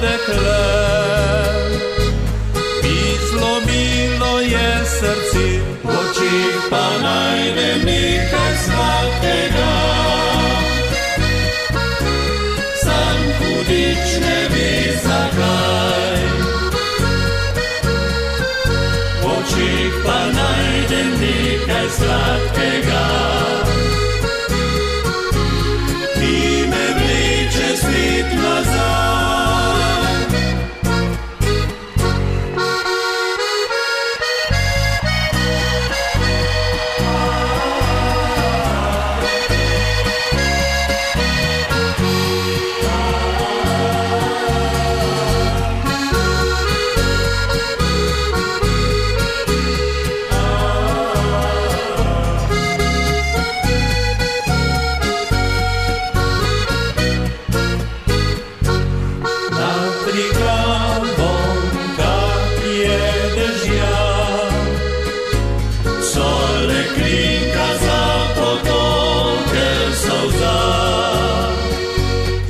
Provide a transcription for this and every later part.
dekle. Izlomilo je srce, v očih pa najdem nekaj sladkega. Sam hudič ne ve zakaj, v očih pa najdem nekaj sladkega. Ki me vleče svet nazaj.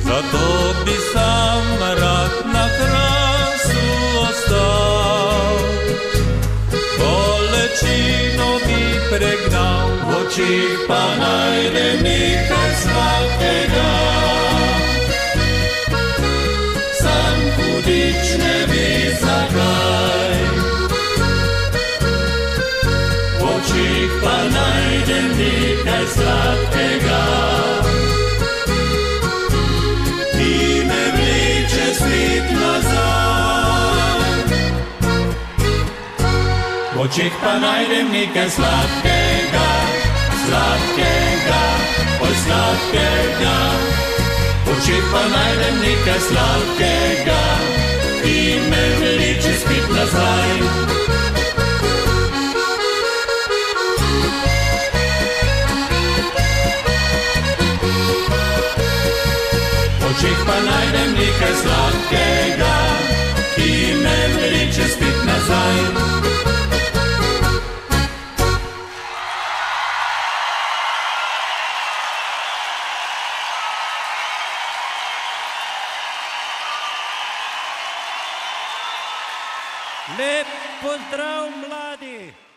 Zato bi sam rad na krasu ostal, bolečino bi pregnal, v očih pa najdem nekaj sladkega. Sam hudič ne ve zakaj, v očih pa najdem nekaj sladkega. V očeh pa najdem nekaj sladkega, sladkega, oj sladkega. V očeh pa najdem nekaj sladkega, ki me vleče spet nazaj. V očeh pa najdem nekaj sladkega, ki me vleče spet nazaj. Lep pozdrav, mladi!